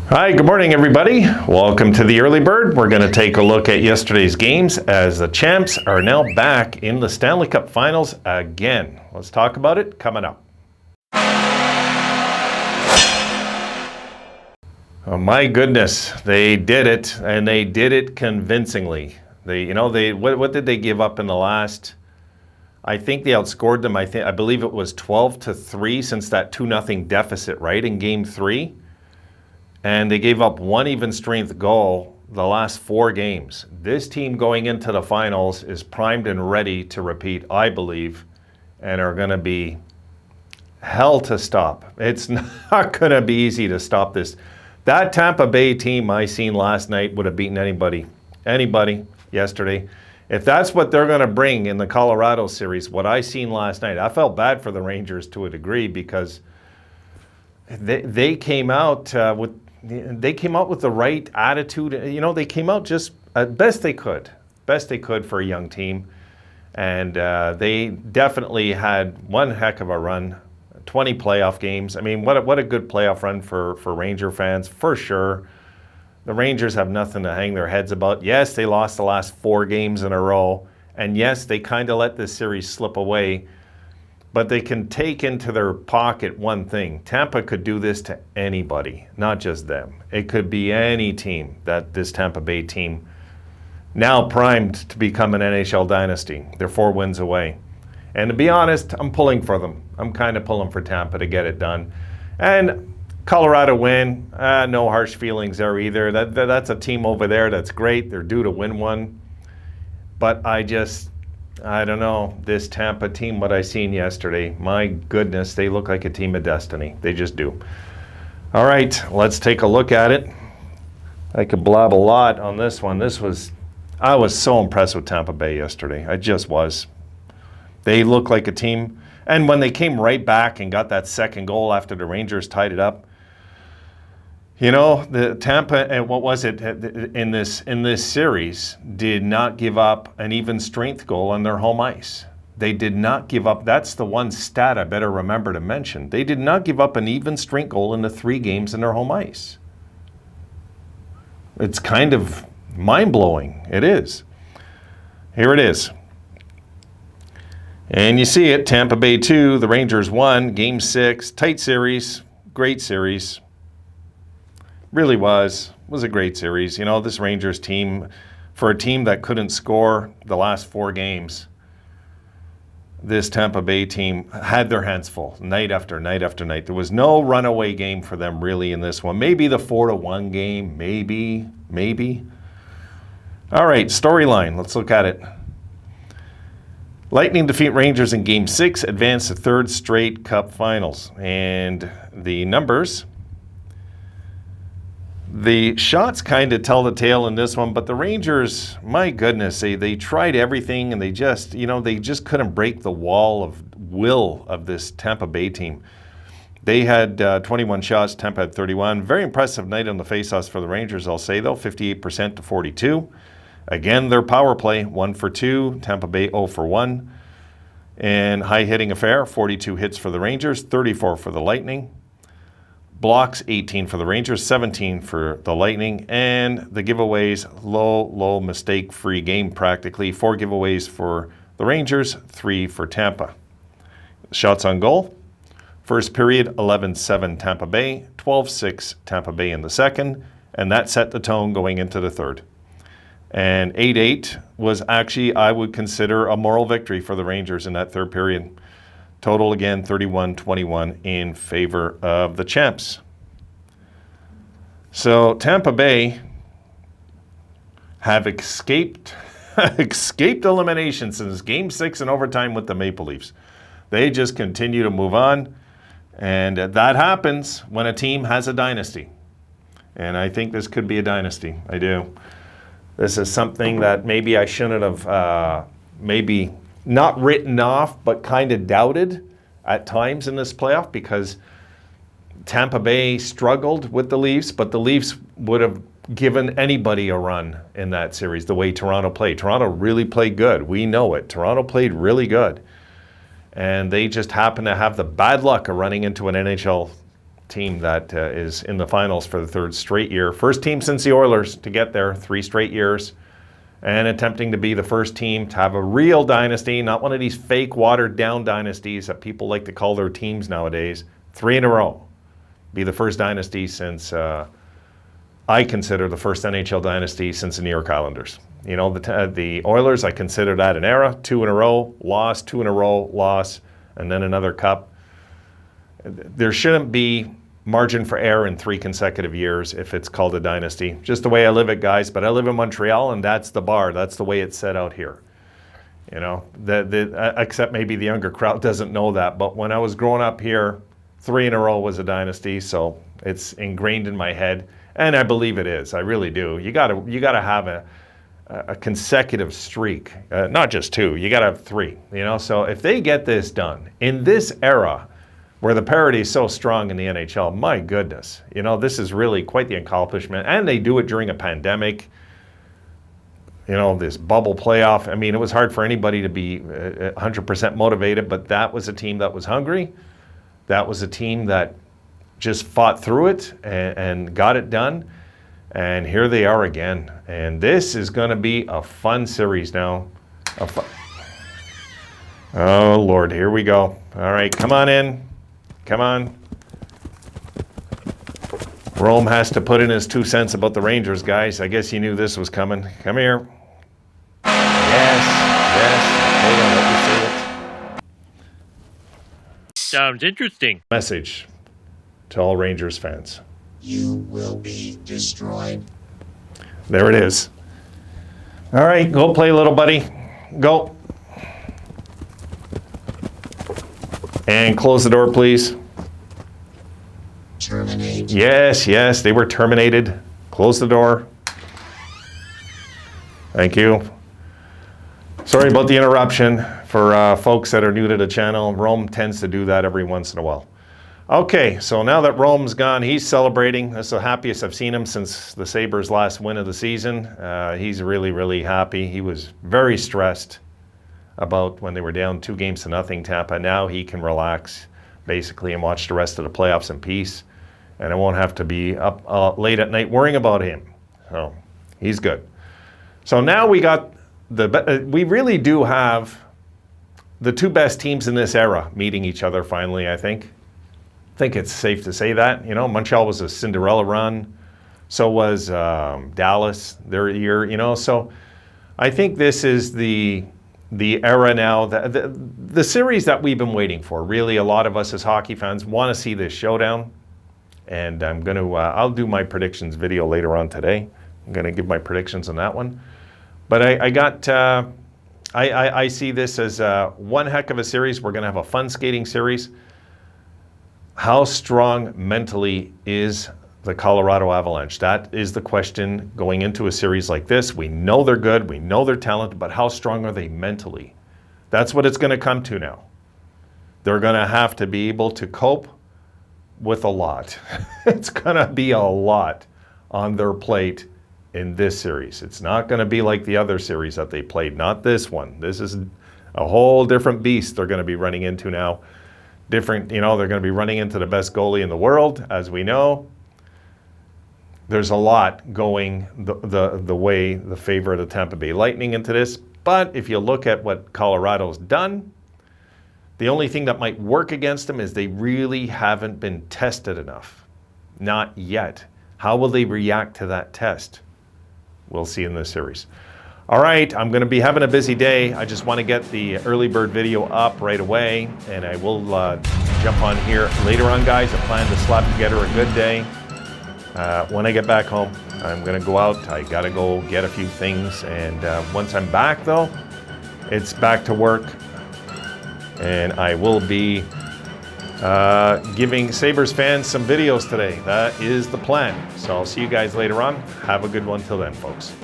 Hi, good morning, everybody. Welcome to the Early Bird. We're going to take a look at yesterday's games as the champs are now back in the Stanley Cup Finals again. Let's talk about it coming up. Oh my goodness, they did it, and they did it convincingly. What did they give up in the last? I think they outscored them. I believe it was 12-3 since that 2-0 deficit, right, in Game 3. And they gave up one even strength goal the last 4 games. This team going into the finals is primed and ready to repeat, I believe, and are going to be hell to stop. It's not going to be easy to stop this. That Tampa Bay team I seen last night would have beaten anybody yesterday. If that's what they're going to bring in the Colorado series, what I seen last night, I felt bad for the Rangers to a degree because they came out with the right attitude. They came out just best they could for a young team. And they definitely had one heck of a run, 20 playoff games. I mean, what a good playoff run for Ranger fans, for sure. The Rangers have nothing to hang their heads about. Yes, they lost the last 4 games in a row. And yes, they kind of let this series slip away. But they can take into their pocket one thing. Tampa could do this to anybody, not just them. It could be any team, that this Tampa Bay team, now primed to become an NHL dynasty. They're 4 wins away. And to be honest, I'm pulling for them. I'm kind of pulling for Tampa to get it done. And Colorado win, no harsh feelings there either. That's a team over there that's great. They're due to win one. But I don't know, this Tampa team, what I seen yesterday, my goodness, they look like a team of destiny. They just do. All right, let's take a look at it. I could blab a lot on this one. I was so impressed with Tampa Bay yesterday. I just was. They look like a team. And when they came right back and got that second goal after the Rangers tied it up, the Tampa, and what was it in this series, did not give up an even strength goal on their home ice. They did not give up. That's the one stat I better remember to mention. They did not give up an even strength goal in the 3 games in their home ice. It's kind of mind-blowing. It is. Here it is. And you see it, Tampa Bay 2, the Rangers 1, Game 6, tight series, great series. Really was a great series. This Rangers team, for a team that couldn't score the last 4 games, this Tampa Bay team had their hands full night after night after night. There was no runaway game for them really in this one. Maybe the 4-1 game, maybe. All right, storyline, let's look at it. Lightning defeat Rangers in Game 6, advance to 3rd straight Cup Finals. And the numbers, the shots kind of tell the tale in this one, but the Rangers, my goodness, they tried everything, and they just couldn't break the wall of will of this Tampa Bay team. They had 21 shots, Tampa had 31. Very impressive night on the faceoffs for the Rangers, I'll say, though, 58% to 42. Again, their power play, 1 for 2, Tampa Bay 0 for 1. And high hitting affair, 42 hits for the Rangers, 34 for the Lightning. Blocks, 18 for the Rangers, 17 for the Lightning. And the giveaways, low mistake-free game practically. 4 giveaways for the Rangers, 3 for Tampa. Shots on goal. First period, 11-7 Tampa Bay, 12-6 Tampa Bay in the second. And that set the tone going into the third. And 8-8 was actually, I would consider, a moral victory for the Rangers in that third period. Total, again, 31-21 in favor of the champs. So Tampa Bay have escaped elimination since Game 6 in overtime with the Maple Leafs. They just continue to move on. And that happens when a team has a dynasty. And I think this could be a dynasty. I do. This is something that maybe I shouldn't have maybe not written off, but kind of doubted at times in this playoff, because Tampa Bay struggled with the Leafs, but the Leafs would have given anybody a run in that series the way Toronto played. Toronto really played good. We know it. Toronto played really good. And they just happened to have the bad luck of running into an NHL team that is in the finals for the third straight year. First team since the Oilers to get there, 3 straight years. And attempting to be the first team to have a real dynasty, not one of these fake watered-down dynasties that people like to call their teams nowadays. 3 in a row. Be the first dynasty since, I consider the first NHL dynasty since the New York Islanders. You know, the Oilers, I consider that an era. 2 in a row, loss, 2 in a row, loss, and then another cup. There shouldn't be margin for error in 3 consecutive years if it's called a dynasty. Just the way I live it, guys. But I live in Montreal, and that's the bar. That's the way it's set out here. You know, except maybe the younger crowd doesn't know that. But when I was growing up here, 3 in a row was a dynasty, so it's ingrained in my head, and I believe it is. I really do. You gotta have a consecutive streak, not just 2. You gotta have 3. You know, so if they get this done in this era, where the parity is so strong in the NHL, my goodness, you know, this is really quite the accomplishment. And they do it during a pandemic, you know, this bubble playoff. I mean, it was hard for anybody to be 100% motivated, but that was a team that was hungry. That was a team that just fought through it and got it done. And here they are again. And this is going to be a fun series now. Oh, Lord, here we go. All right, come on in. Come on. Rome has to put in his 2 cents about the Rangers, guys. I guess you knew this was coming. Come here. Yes. Hold on, let me say it. Sounds interesting. Message to all Rangers fans. You will be destroyed. There it is. All right, go play, little buddy. Go. And close the door, please. Terminate. Yes, they were terminated. Close the door. Thank you. Sorry about the interruption. For folks that are new to the channel, Rome tends to do that every once in a while. Okay, so now that Rome's gone, he's celebrating. That's the happiest I've seen him since the Sabres' last win of the season. He's really, really happy. He was very stressed about when they were down 2-0 Tampa. Now he can relax, basically, and watch the rest of the playoffs in peace. And I won't have to be up late at night worrying about him. So he's good. So now we got we really do have the 2 best teams in this era meeting each other finally, I think. I think it's safe to say that. You know, Montreal was a Cinderella run. So was Dallas their year, you know. So I think this is the era now, the series that we've been waiting for. Really, a lot of us as hockey fans want to see this showdown. And I'm going to, I'll do my predictions video later on today. I'm going to give my predictions on that one. But I see this as one heck of a series. We're going to have a fun skating series. How strong mentally is the Colorado Avalanche? That is the question going into a series like this. We know they're good. We know they're talented. But how strong are they mentally? That's what it's going to come to now. They're going to have to be able to cope with a lot. It's going to be a lot on their plate in this series. It's not going to be like the other series that they played. Not this one. This is a whole different beast they're going to be running into now. Different, you know, they're going to be running into the best goalie in the world, as we know. There's a lot going the way the favor of the Tampa Bay Lightning into this. But if you look at what Colorado's done, the only thing that might work against them is they really haven't been tested enough. Not yet. How will they react to that test? We'll see in this series. All right, I'm going to be having a busy day. I just want to get the early bird video up right away, and I will jump on here later on, guys. I plan to slap together a good day. When I get back home, I'm going to go out. I got to go get a few things, and once I'm back, though, it's back to work, and I will be giving Sabres fans some videos today. That is the plan. So I'll see you guys later on. Have a good one till then, folks.